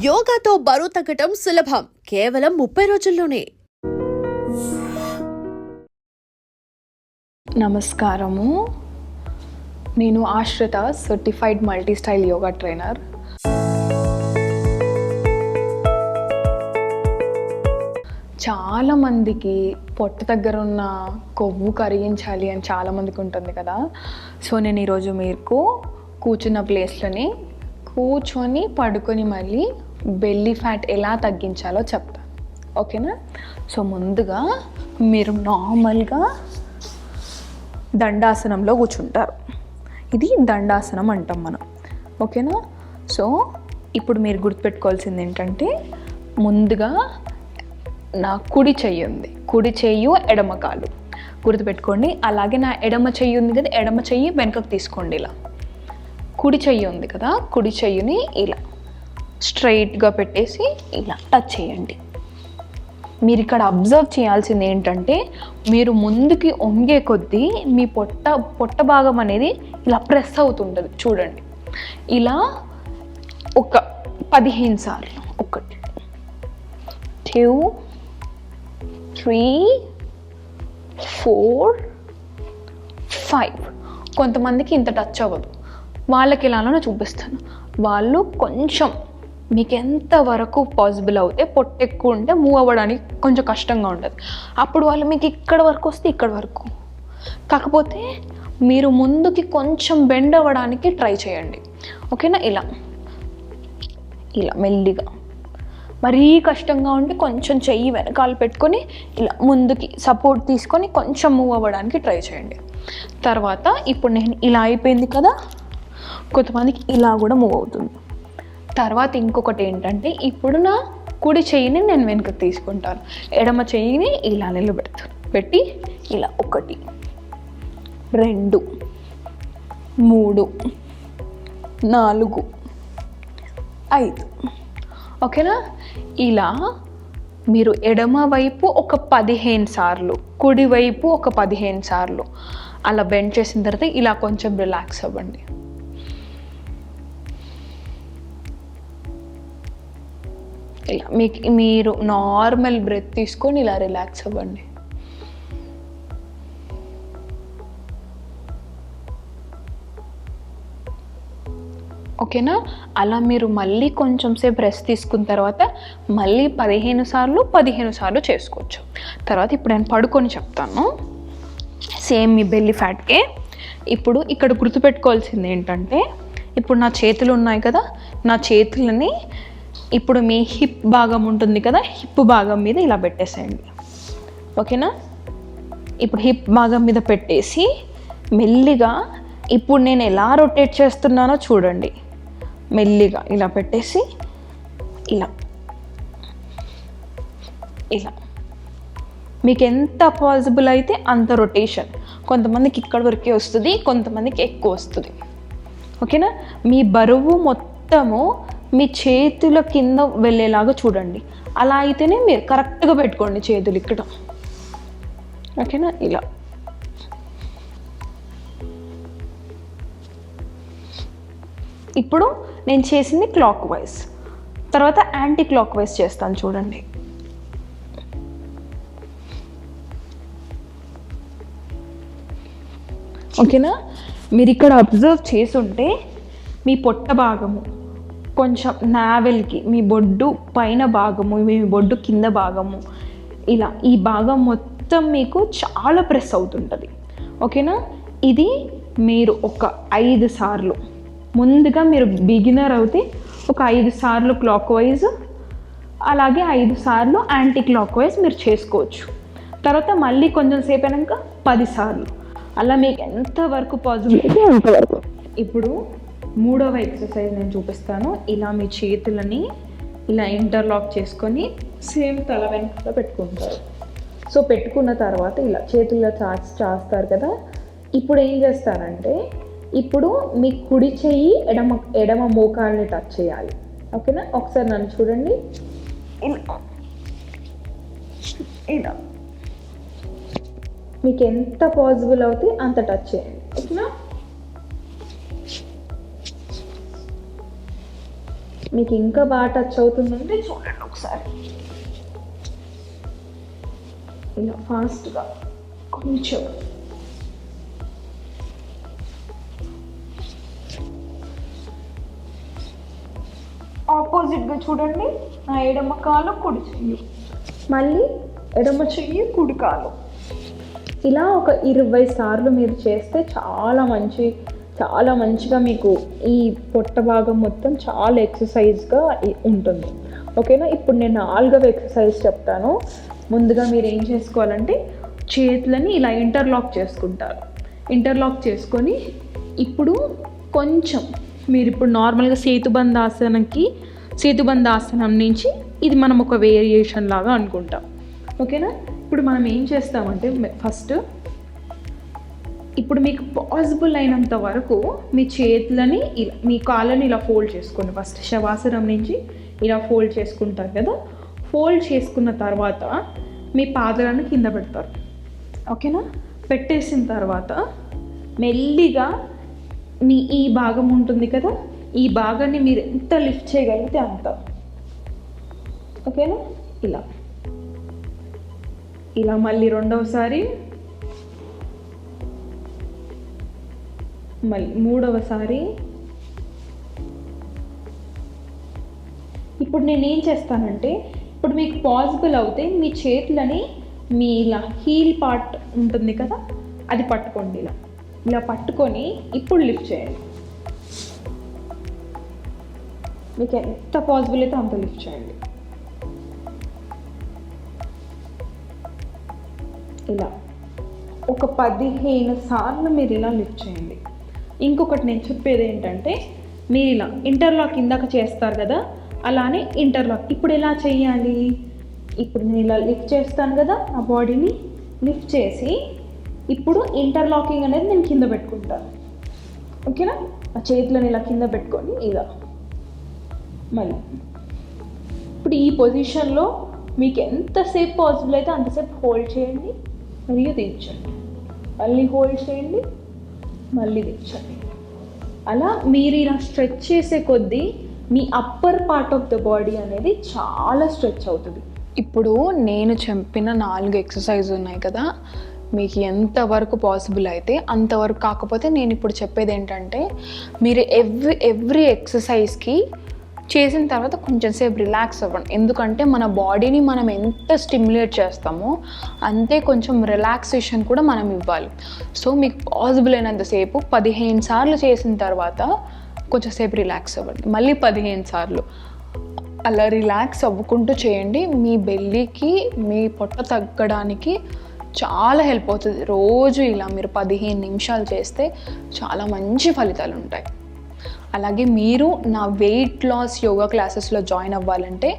యోగాతో బరువు తగ్గటం సులభం కేవలం 30 రోజుల్లోనే. నమస్కారము, నేను ఆశ్రిత, certified multi style yoga trainer. చాలామందికి పొట్ట దగ్గర ఉన్న కొవ్వు కరిగించాలి అని చాలామందికి ఉంటుంది కదా. సో నేను ఈరోజు మీకు కూర్చున్న ప్లేస్లోని కూర్చొని పడుకొని మళ్ళీ బెల్లీ ఫ్యాట్ ఎలా తగ్గించాలో చెప్తాను, ఓకేనా? సో ముందుగా మీరు నార్మల్గా దండాసనంలో కూర్చుంటారు. ఇది దండాసనం అంటాం మనం, ఓకేనా? సో ఇప్పుడు మీరు గుర్తుపెట్టుకోవాల్సింది ఏంటంటే, ముందుగా నా కుడి చెయ్యి ఉంది, కుడి చెయ్యి ఎడమ కాలు గుర్తుపెట్టుకోండి. అలాగే నా ఎడమ చెయ్యి ఉంది కదా, ఎడమ చెయ్యి వెనుకకు తీసుకోండి. ఇలా కుడి చెయ్యి ఉంది కదా, కుడి చెయ్యిని ఇలా స్ట్రైట్గా పెట్టేసి ఇలా టచ్ చేయండి. మీరు ఇక్కడ అబ్జర్వ్ చేయాల్సింది ఏంటంటే, మీరు ముందుకి వంగే కొద్దీ మీ పొట్ట భాగం అనేది ఇలా ప్రెస్ అవుతుంటుంది. చూడండి, ఇలా ఒక 15 సార్లు. 1 2 3 4 5. కొంతమందికి ఇంత టచ్ అవ్వదు, వాళ్ళకి ఎలానో చూపిస్తాను. వాళ్ళు కొంచెం మీకు ఎంతవరకు పాసిబుల్ అవుతే, పొట్ట ఎక్కువ ఉంటే మూవ్ అవ్వడానికి కొంచెం కష్టంగా ఉంటుంది. అప్పుడు వాళ్ళు మీకు ఇక్కడ వరకు వస్తే ఇక్కడ వరకు, కాకపోతే మీరు ముందుకి కొంచెం బెండ్ అవ్వడానికి ట్రై చేయండి, ఓకేనా? ఇలా ఇలా మెల్లిగా. మరీ కష్టంగా ఉంటే కొంచెం చెయ్యి వెనకాల పెట్టుకొని ఇలా ముందుకి సపోర్ట్ తీసుకొని కొంచెం మూవ్ అవ్వడానికి ట్రై చేయండి. తర్వాత ఇప్పుడు నేను ఇలా అయిపోయింది కదా, కొంతమందికి ఇలా కూడా మూవ్ అవుతుంది. తర్వాత ఇంకొకటి ఏంటంటే, ఇప్పుడు నా కుడి చెయ్యిని నేను వెనుకకు తీసుకుంటాను, ఎడమ చెయ్యిని ఇలా నిలబెడతాను. పెట్టి ఇలా 1 2 3 4 5, ఓకేనా? ఇలా మీరు ఎడమ వైపు ఒక 15 సార్లు, కుడి వైపు ఒక 15 సార్లు అలా బెండ్ చేసిన తర్వాత ఇలా కొంచెం రిలాక్స్ అవ్వండి. ఇలా మీరు నార్మల్ బ్రెత్ తీసుకొని ఇలా రిలాక్స్ అవ్వండి. ఓకేనా? అలా మీరు మళ్ళీ కొంచెం సేపు రెస్ట్ తీసుకున్న తర్వాత మళ్ళీ 15 సార్లు చేసుకోవచ్చు. తర్వాత ఇప్పుడు నేను పడుకొని చెప్తాను, సేమ్ మీ బెల్లీ ఫ్యాట్కే. ఇప్పుడు ఇక్కడ గుర్తుపెట్టుకోవాల్సింది ఏంటంటే, ఇప్పుడు నా చేతులు ఉన్నాయి కదా, నా చేతులని ఇప్పుడు మీ హిప్ భాగం ఉంటుంది కదా, హిప్ భాగం మీద ఇలా పెట్టేసేయండి, ఓకేనా? ఇప్పుడు హిప్ భాగం మీద పెట్టేసి మెల్లిగా ఇప్పుడు నేను ఎలా రొటేట్ చేస్తున్నానో చూడండి. మెల్లిగా ఇలా పెట్టేసి ఇలా ఇలా మీకు ఎంత పాసిబుల్ అయితే అంత రొటేషన్. కొంతమందికి ఇక్కడ వరకే వస్తుంది, కొంతమందికి ఎక్కువ వస్తుంది, ఓకేనా? మీ బరువు మొత్తము మీ చేతుల కింద వెళ్ళేలాగా చూడండి. అలా అయితేనే మీరు కరెక్ట్గా పెట్టుకోండి చేతులు ఇక్కడ, ఓకేనా? ఇలా ఇప్పుడు నేను చేసింది క్లాక్ వైజ్, తర్వాత యాంటీ క్లాక్ వైజ్ చేస్తాను చూడండి. ఓకేనా? మీరు ఇక్కడ అబ్జర్వ్ చేసుంటే మీ పొట్ట భాగము కొంచెం నావెల్కి, మీ బొడ్డు పైన భాగము, మీ బొడ్డు కింద భాగము, ఇలా ఈ భాగం మొత్తం మీకు చాలా ప్రెస్ అవుతుంటుంది, ఓకేనా? ఇది మీరు ఒక 5 సార్లు, ముందుగా మీరు బిగినర్ అయితే ఒక 5 సార్లు క్లాక్ వైజ్, అలాగే 5 సార్లు యాంటీ క్లాక్ వైజ్ మీరు చేసుకోవచ్చు. తర్వాత మళ్ళీ కొంచెం సేపు అయినాక 10 సార్లు, అలా మీకు ఎంతవరకు పాసిబుల్ అయితే అంతవరకు. ఇప్పుడు 3వ ఎక్సర్సైజ్ నేను చూపిస్తాను. ఇలా మీ చేతులని ఇలా ఇంటర్లాక్ చేసుకొని సేమ్ తల వెనకాల పెట్టుకుంటారు. సో పెట్టుకున్న తర్వాత ఇలా చేతుల్లో చాస్తారు కదా. ఇప్పుడు ఏం చేస్తారంటే, ఇప్పుడు మీ కుడి చెయ్యి ఎడమ మోకాల్ని టచ్ చేయాలి, ఓకేనా? ఒకసారి నన్ను చూడండి, ఇలా ఇలా మీకు ఎంత పాసిబుల్ అవుతే అంత టచ్ చేయండి, ఓకేనా? మీకు ఇంకా బాగా టచ్ అవుతుందంటే చూడండి ఒకసారి. ఇలా ఫాస్ట్గా కొంచెం ఆపోజిట్గా చూడండి. నా ఎడమ కాలు కుడి చెయ్యి, మళ్ళీ ఎడమ చెయ్యి కుడి కాలు. ఇలా ఒక 20 సార్లు మీరు చేస్తే చాలా మంచిగా మీకు ఈ పొట్ట భాగం మొత్తం చాలా ఎక్సర్సైజ్గా ఉంటుంది. ఓకేనా? ఇప్పుడు నేను 4వ ఎక్సర్సైజ్ చెప్తాను. ముందుగా మీరు ఏం చేసుకోవాలంటే చేతులని ఇలా ఇంటర్లాక్ చేసుకుంటారు. ఇంటర్లాక్ చేసుకొని ఇప్పుడు కొంచెం మీరు ఇప్పుడు నార్మల్గా సేతుబంధాసనం నుంచి ఇది మనం ఒక వేరియేషన్ లాగా అనుకుంటాం. ఓకేనా? ఇప్పుడు మనం ఏం చేస్తామంటే ఫస్ట్ ఇప్పుడు మీకు పాసిబుల్ అయినంత వరకు మీ చేతులని ఇలా మీ కాళ్ళని ఇలా ఫోల్డ్ చేసుకోండి. ఫస్ట్ శవాసనం నుంచి ఇలా ఫోల్డ్ చేసుకుంటారు కదా. ఫోల్డ్ చేసుకున్న తర్వాత మీ పాదాలను కింద పెడతారు. ఓకేనా? పెట్టేసిన తర్వాత మెల్లిగా మీ ఈ భాగం ఉంటుంది కదా, ఈ భాగాన్ని మీరు ఎంత లిఫ్ట్ చేయగలిగితే అంత. ఓకేనా? ఇలా మళ్ళీ రెండవసారి, మళ్ళీ మూడవసారి. ఇప్పుడు నేనేం చేస్తానంటే ఇప్పుడు మీకు పాసిబుల్ అవుతే మీ చేతులని మీ ఇలా హీల్ పార్ట్ ఉంటుంది కదా అది పట్టుకోండి. ఇలా పట్టుకొని ఇప్పుడు లిఫ్ట్ చేయండి. మీకు ఎంత పాసిబుల్ అయితే అంత లిఫ్ట్ చేయండి. ఇలా ఒక 15 సార్లు మీరు ఇలా లిఫ్ట్ చేయండి. ఇంకొకటి నేను చెప్పేది ఏంటంటే మీరు ఇలా ఇంటర్లాక్ ఇందాక చేస్తారు కదా, అలానే ఇంటర్లాక్ ఇప్పుడు ఎలా చేయాలి? ఇప్పుడు నేను ఇలా లిఫ్ట్ చేస్తాను కదా, నా బాడీని లిఫ్ట్ చేసి ఇప్పుడు ఇంటర్లాకింగ్ అనేది నేను కింద పెట్టుకుంటాను. ఓకేనా? ఆ చేతులను ఇలా కింద పెట్టుకొని ఇలా మళ్ళీ ఇప్పుడు ఈ పొజిషన్లో మీకు ఎంతసేపు పాసిబుల్ అయితే అంతసేపు హోల్డ్ చేయండి, మరియు దించండి, మళ్ళీ హోల్డ్ చేయండి, మళ్ళీ దించండి. అలా మీరు ఇలా స్ట్రెచ్ చేసే కొద్దీ మీ upper part of the body అనేది చాలా స్ట్రెచ్ అవుతుంది. ఇప్పుడు నేను చెప్పిన 4 ఎక్సర్సైజ్ ఉన్నాయి కదా, మీకు ఎంతవరకు పాసిబుల్ అయితే అంతవరకు. కాకపోతే నేను ఇప్పుడు చెప్పేది ఏంటంటే మీరు ఎవ్రీ ఎక్సర్సైజ్కి చేసిన తర్వాత కొంచెం సేపు రిలాక్స్ అవ్వండి. ఎందుకంటే మన బాడీని మనం ఎంత స్టిమ్యులేట్ చేస్తామో అంతే కొంచెం రిలాక్సేషన్ కూడా మనం ఇవ్వాలి. సో మీకు పాసిబుల్ అయినంతసేపు 15 సార్లు చేసిన తర్వాత కొంచెం సేపు రిలాక్స్ అవ్వండి, మళ్ళీ 15 సార్లు అలా రిలాక్స్ అవ్వుకుంటూ చేయండి. మీ బెల్లీకి మీ పొట్ట తగ్గడానికి చాలా హెల్ప్ అవుతుంది. రోజు ఇలా మీరు 15 నిమిషాలు చేస్తే చాలా మంచి ఫలితాలు ఉంటాయి. అలాగే మీరు నా వెయిట్ లాస్ యోగా క్లాసెస్లో జాయిన్ అవ్వాలంటే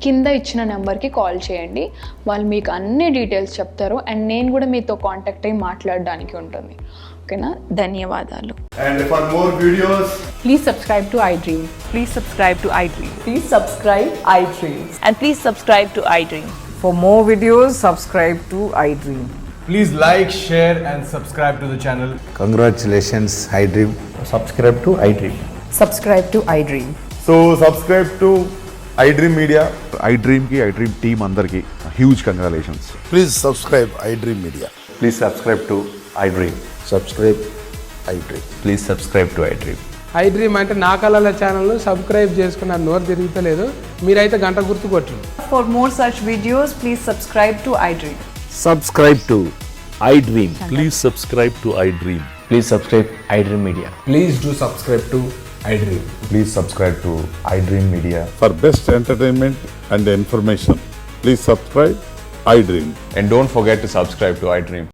కింద ఇచ్చిన నెంబర్కి కాల్ చేయండి. వాళ్ళు మీకు అన్ని డీటెయిల్స్ చెప్తారు. అండ్ నేను కూడా మీతో కాంటాక్ట్ అయ్యి మాట్లాడడానికి ఉంటుంది. ఓకేనా? ధన్యవాదాలు. And for more videos, Please subscribe to iDream. Please subscribe to iDream. Please subscribe iDream. And please subscribe to iDream. For more videos, subscribe to iDream. please like, share and subscribe to the channel. Congratulations, iDream. Subscribe to iDream. Subscribe to iDream. So subscribe to iDream Media. iDream की iDream team अंदर की huge congratulations. Please subscribe iDream Media. Please subscribe to iDream. Subscribe iDream. Please subscribe to iDream. iDream అంటే నా కళల channel subscribe చేసుకున్న నోరు తిరుగుతలేదు, మీరైతే గంట గుర్తు కొట్టండి. For more such videos, please subscribe to iDream. Subscribe to iDream. Please subscribe to iDream. Please subscribe iDream Media. Please do subscribe to iDream. Please subscribe to iDream Media. For best entertainment and information, please subscribe iDream. And don't forget to subscribe to iDream.